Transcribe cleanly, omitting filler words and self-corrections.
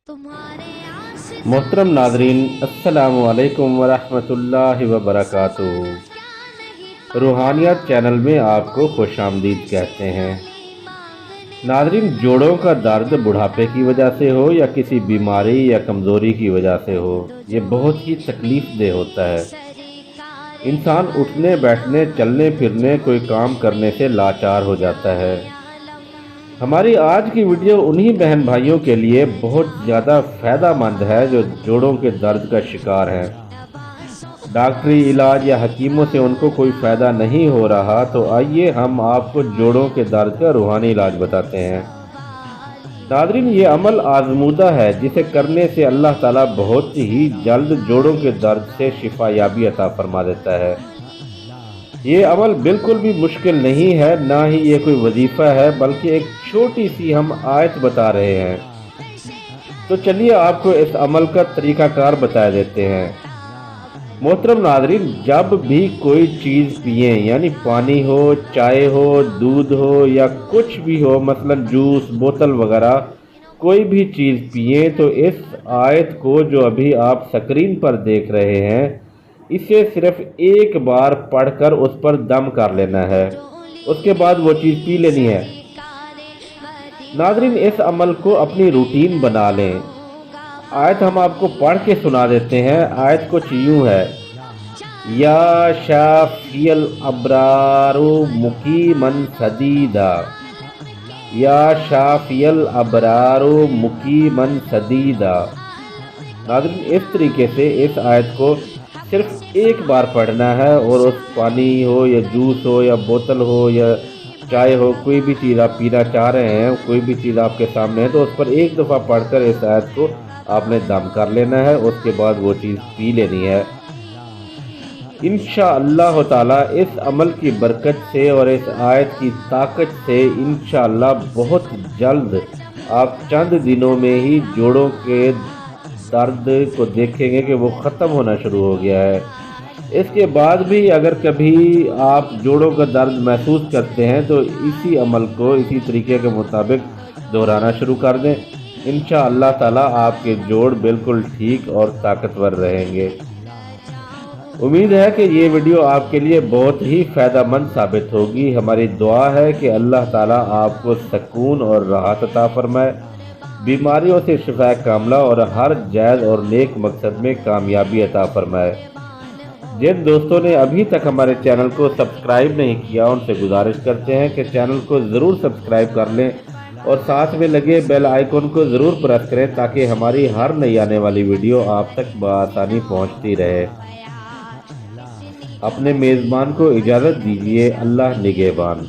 मोहतरम नाजरीन, अस्सलामु अलैकुम वरहमतुल्लाहि वबरकातुहू। रूहानियत चैनल में आपको खुश आमदीद कहते हैं। नाजरीन, जोड़ों का दर्द बुढ़ापे की वजह से हो या किसी बीमारी या कमज़ोरी की वजह से हो, ये बहुत ही तकलीफ देह होता है। इंसान उठने बैठने चलने फिरने कोई काम करने से लाचार हो जाता है। हमारी आज की वीडियो उन्हीं बहन भाइयों के लिए बहुत ज़्यादा फ़ायदेमंद है जो जोड़ों के दर्द का शिकार हैं। डॉक्टरी इलाज या हकीमों से उनको कोई फ़ायदा नहीं हो रहा, तो आइए हम आपको जोड़ों के दर्द का रूहानी इलाज बताते हैं। नाज़रीन, ये अमल आज़मूदा है जिसे करने से अल्लाह ताला बहुत ही जल्द जोड़ों के दर्द से शिफा याबी अता फरमा देता है। ये अमल बिल्कुल भी मुश्किल नहीं है, ना ही ये कोई वजीफ़ा है, बल्कि एक छोटी सी हम आयत बता रहे हैं। तो चलिए आपको इस अमल का तरीक़ाकार बता देते हैं। मोहतरम नाज़रीन, जब भी कोई चीज़ पिए, यानी पानी हो, चाय हो, दूध हो या कुछ भी हो, मसलन जूस, बोतल वगैरह कोई भी चीज़ पिए, तो इस आयत को जो अभी आप स्क्रीन पर देख रहे हैं, इसे सिर्फ एक बार पढ़कर उस पर दम कर लेना है। उसके बाद वो चीज़ पी लेनी है। नाज़रीन, इस अमल को अपनी रूटीन बना लें। आयत हम आपको पढ़ के सुना देते हैं। आयत कुछ यूँ है, या शाफियल अबरारो मुकीमन सदीदा, या शाफियल अबरारो मुकीमन सदीदा। नाज़रीन, इस तरीके से इस आयत को सिर्फ एक बार पढ़ना है, और उस पानी हो या जूस हो या बोतल हो या चाय हो, कोई भी चीज़ आप पीना चाह रहे हैं, कोई भी चीज़ आपके सामने है, तो उस पर एक दफ़ा पढ़कर इस आयत को आपने दम कर लेना है। उसके बाद वो चीज़ पी लेनी है। इंशाअल्लाह ताला इस अमल की बरकत से और इस आयत की ताकत से इंशाअल्लाह बहुत जल्द आप चंद दिनों में ही जोड़ों के दर्द को देखेंगे कि वो ख़त्म होना शुरू हो गया है। इसके बाद भी अगर कभी आप जोड़ों का दर्द महसूस करते हैं, तो इसी अमल को इसी तरीके के मुताबिक दोहराना शुरू कर दें। इंशाअल्लाह ताला आपके जोड़ बिल्कुल ठीक और ताकतवर रहेंगे। उम्मीद है कि ये वीडियो आपके लिए बहुत ही फ़ायदेमंद साबित होगी। हमारी दुआ है कि अल्लाह ताला आपको सुकून और राहत अता फरमाए, बीमारियों से शिफा कामला और हर जायज़ और नेक मकसद में कामयाबी अता फरमाए। जिन दोस्तों ने अभी तक हमारे चैनल को सब्सक्राइब नहीं किया, उनसे गुजारिश करते हैं कि चैनल को ज़रूर सब्सक्राइब कर लें और साथ में लगे बेल आइकन को ज़रूर प्रेस करें, ताकि हमारी हर नई आने वाली वीडियो आप तक बआसानी पहुंचती रहे। अपने मेज़बान को इजाज़त दीजिए। अल्लाह निगहबान।